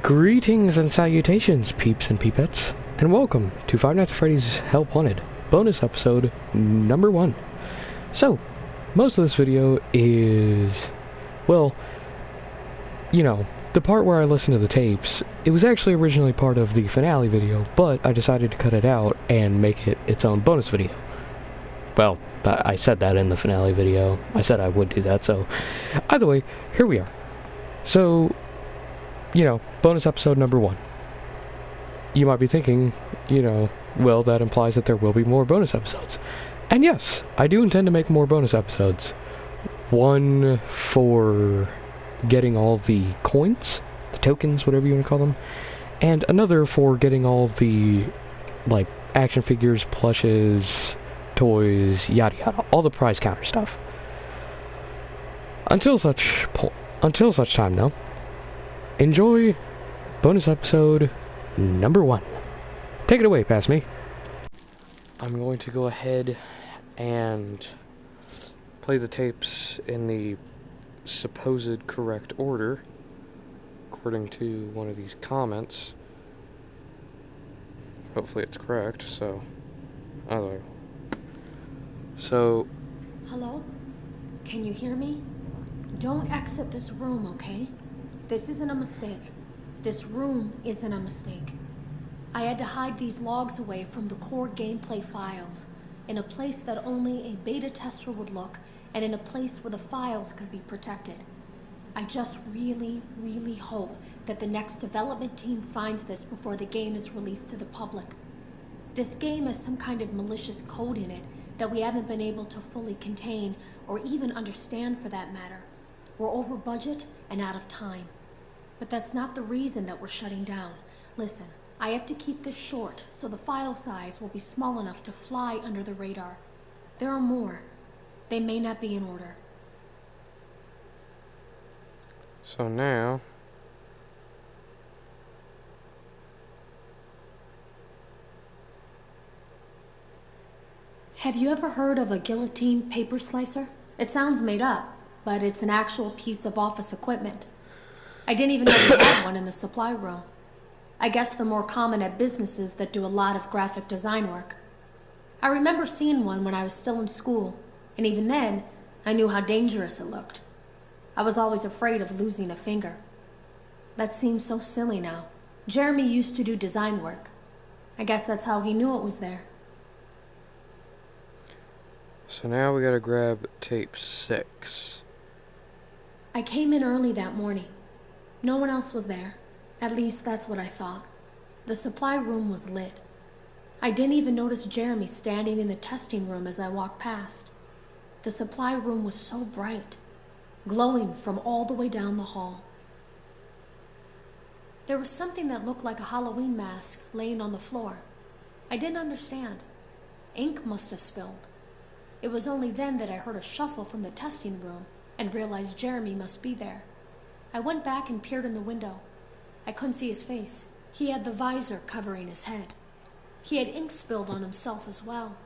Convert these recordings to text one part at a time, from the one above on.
Greetings and salutations, peeps and peepettes, and welcome to Five Nights at Freddy's Help Wanted, bonus episode number 1. So, most of this video is, well, the part where I listen to the tapes. It was actually originally part of the finale video, but I decided to cut it out and make it its own bonus video. Well, I said that in the finale video. I said I would do that, so either way, here we are. So, bonus episode number 1. You might be thinking, well, that implies that there will be more bonus episodes. And yes, I do intend to make more bonus episodes. One for getting all the coins, the tokens, whatever you want to call them, and another for getting all the, action figures, plushes, toys, yada yada, all the prize counter stuff. Until such time, though, enjoy bonus episode number 1. Take it away, past me. I'm going to go ahead and play the tapes in the supposed correct order, according to one of these comments. Hopefully it's correct, so... Hello. So... Hello? Can you hear me? Don't exit this room, okay? This isn't a mistake. This room isn't a mistake. I had to hide these logs away from the core gameplay files, in a place that only a beta tester would look, and in a place where the files could be protected. I just really, really hope that the next development team finds this before the game is released to the public. This game has some kind of malicious code in it that we haven't been able to fully contain, or even understand for that matter. We're over budget and out of time. But that's not the reason that we're shutting down. Listen, I have to keep this short, so the file size will be small enough to fly under the radar. There are more. They may not be in order. So now... Have you ever heard of a guillotine paper slicer? It sounds made up, but it's an actual piece of office equipment. I didn't even know we had one in the supply room. I guess they're more common at businesses that do a lot of graphic design work. I remember seeing one when I was still in school, and even then, I knew how dangerous it looked. I was always afraid of losing a finger. That seems so silly now. Jeremy used to do design work. I guess that's how he knew it was there. So now we gotta grab tape 6. I came in early that morning. No one else was there. At least that's what I thought. The supply room was lit. I didn't even notice Jeremy standing in the testing room as I walked past. The supply room was so bright, glowing from all the way down the hall. There was something that looked like a Halloween mask laying on the floor. I didn't understand. Ink must have spilled. It was only then that I heard a shuffle from the testing room and realized Jeremy must be there. I went back and peered in the window. I couldn't see his face. He had the visor covering his head. He had ink spilled on himself as well.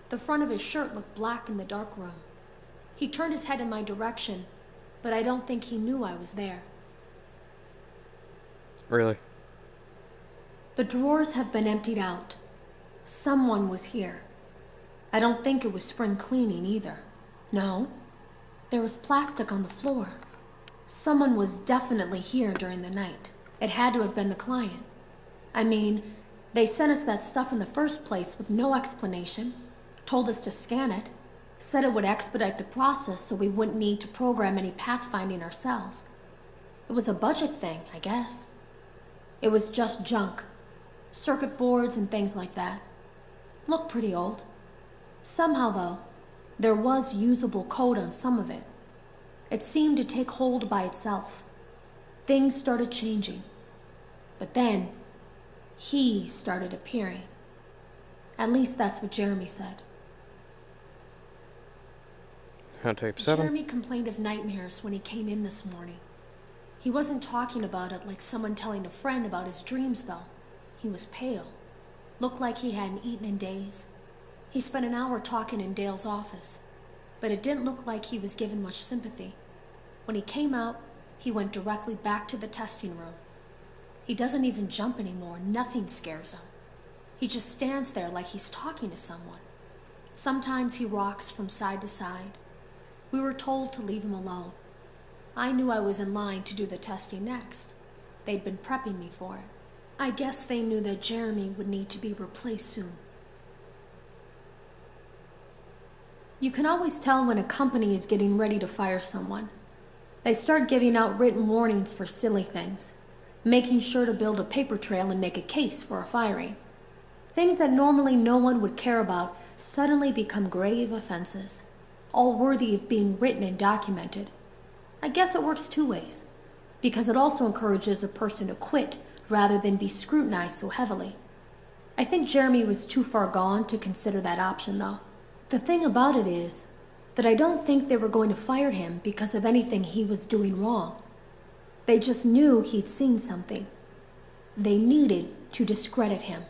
The front of his shirt looked black in the dark room. He turned his head in my direction, but I don't think he knew I was there. Really? The drawers have been emptied out. Someone was here. I don't think it was spring cleaning either. No. There was plastic on the floor. Someone was definitely here during the night. It had to have been the client. I mean, they sent us that stuff in the first place with no explanation, told us to scan it, said it would expedite the process so we wouldn't need to program any pathfinding ourselves. It was a budget thing, I guess. It was just junk. Circuit boards and things like that. Looked pretty old. Somehow, though, there was usable code on some of it. It seemed to take hold by itself. Things started changing. But then, he started appearing. At least that's what Jeremy said. Tape 7. Jeremy complained of nightmares when he came in this morning. He wasn't talking about it like someone telling a friend about his dreams, though. He was pale. Looked like he hadn't eaten in days. He spent an hour talking in Dale's office, but it didn't look like he was given much sympathy. When he came out, he went directly back to the testing room. He doesn't even jump anymore. Nothing scares him. He just stands there like he's talking to someone. Sometimes he rocks from side to side. We were told to leave him alone. I knew I was in line to do the testing next. They'd been prepping me for it. I guess they knew that Jeremy would need to be replaced soon. You can always tell when a company is getting ready to fire someone. They start giving out written warnings for silly things, making sure to build a paper trail and make a case for a firing. Things that normally no one would care about suddenly become grave offenses, all worthy of being written and documented. I guess it works two ways, because it also encourages a person to quit rather than be scrutinized so heavily. I think Jeremy was too far gone to consider that option, though. The thing about it is that I don't think they were going to fire him because of anything he was doing wrong. They just knew he'd seen something. They needed to discredit him.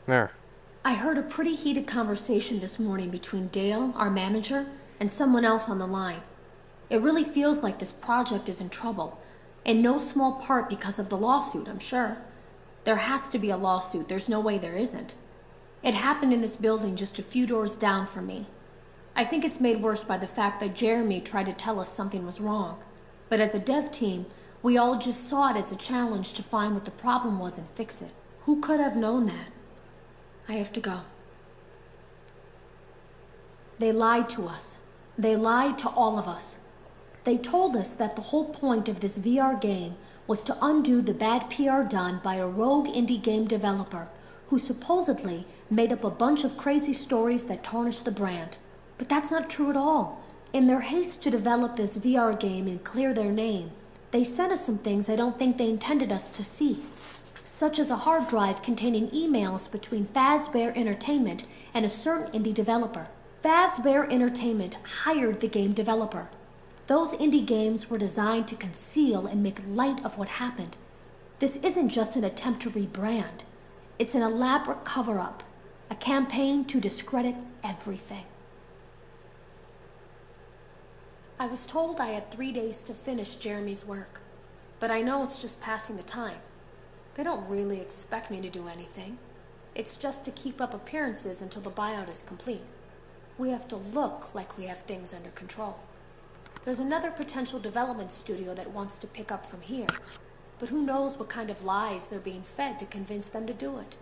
There. I heard a pretty heated conversation this morning between Dale, our manager, and someone else on the line. It really feels like this project is in trouble, in no small part because of the lawsuit, I'm sure. There has to be a lawsuit, there's no way there isn't. It happened in this building just a few doors down from me. I think it's made worse by the fact that Jeremy tried to tell us something was wrong. But as a dev team, we all just saw it as a challenge to find what the problem was and fix it. Who could have known that? I have to go. They lied to us. They lied to all of us. They told us that the whole point of this VR game was to undo the bad PR done by a rogue indie game developer who supposedly made up a bunch of crazy stories that tarnished the brand. But that's not true at all. In their haste to develop this VR game and clear their name, they sent us some things I don't think they intended us to see, such as a hard drive containing emails between Fazbear Entertainment and a certain indie developer. Fazbear Entertainment hired the game developer. Those indie games were designed to conceal and make light of what happened. This isn't just an attempt to rebrand. It's an elaborate cover-up, a campaign to discredit everything. I was told I had 3 days to finish Jeremy's work, but I know it's just passing the time. They don't really expect me to do anything. It's just to keep up appearances until the buyout is complete. We have to look like we have things under control. There's another potential development studio that wants to pick up from here, but who knows what kind of lies they're being fed to convince them to do it.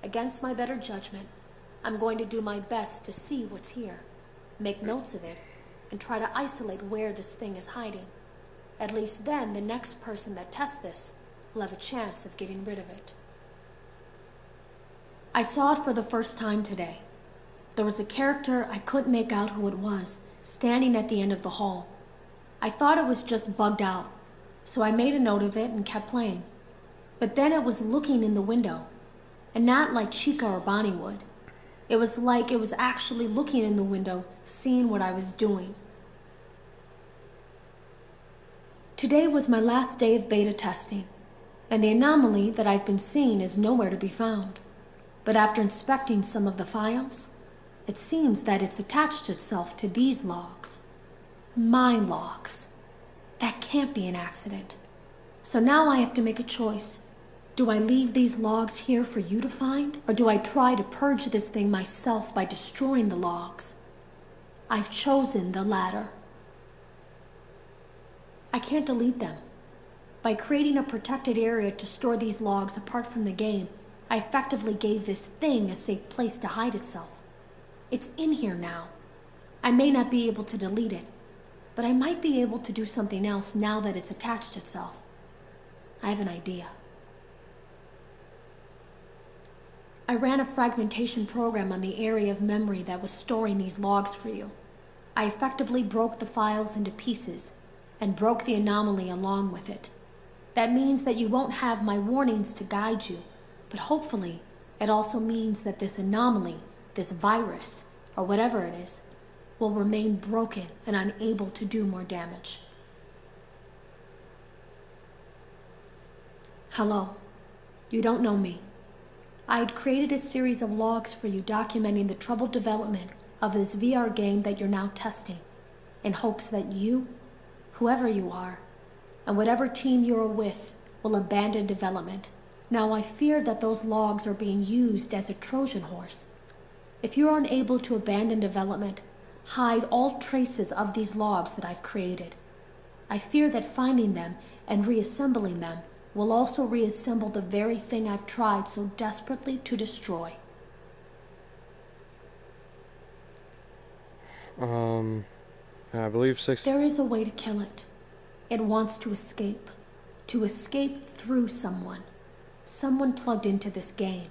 Against my better judgment, I'm going to do my best to see what's here, make notes of it, and try to isolate where this thing is hiding. At least then the next person that tests this will have a chance of getting rid of it. I saw it for the first time today. There was a character I couldn't make out who it was, standing at the end of the hall. I thought it was just bugged out, so I made a note of it and kept playing. But then it was looking in the window, and not like Chica or Bonnie would. It was like it was actually looking in the window, seeing what I was doing. Today was my last day of beta testing, and the anomaly that I've been seeing is nowhere to be found. But after inspecting some of the files, it seems that it's attached itself to these logs. My logs. That can't be an accident. So now I have to make a choice. Do I leave these logs here for you to find, or do I try to purge this thing myself by destroying the logs? I've chosen the latter. I can't delete them. By creating a protected area to store these logs apart from the game, I effectively gave this thing a safe place to hide itself. It's in here now. I may not be able to delete it, but I might be able to do something else now that it's attached itself. I have an idea. I ran a fragmentation program on the area of memory that was storing these logs for you. I effectively broke the files into pieces and broke the anomaly along with it. That means that you won't have my warnings to guide you, but hopefully It also means that this anomaly, this virus, or whatever it is, will remain broken and unable to do more damage. Hello. You don't know me. I had created a series of logs for you documenting the troubled development of this VR game that you're now testing, in hopes that you, whoever you are, and whatever team you're with, will abandon development. Now I fear that those logs are being used as a Trojan horse. If you're unable to abandon development, hide all traces of these logs that I've created. I fear that finding them and reassembling them will also reassemble the very thing I've tried so desperately to destroy. I believe 6... There is a way to kill it. It wants to escape through someone. Someone plugged into this game.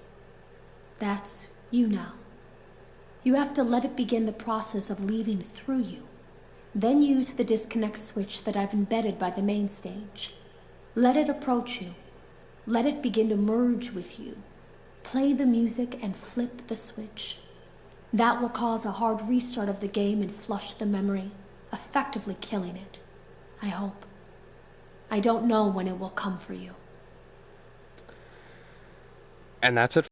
That's you now. You have to let it begin the process of leaving through you. Then use the disconnect switch that I've embedded by the main stage. Let it approach you. Let it begin to merge with you. Play the music and flip the switch. That will cause a hard restart of the game and flush the memory, effectively killing it. I hope. I don't know when it will come for you. And that's it.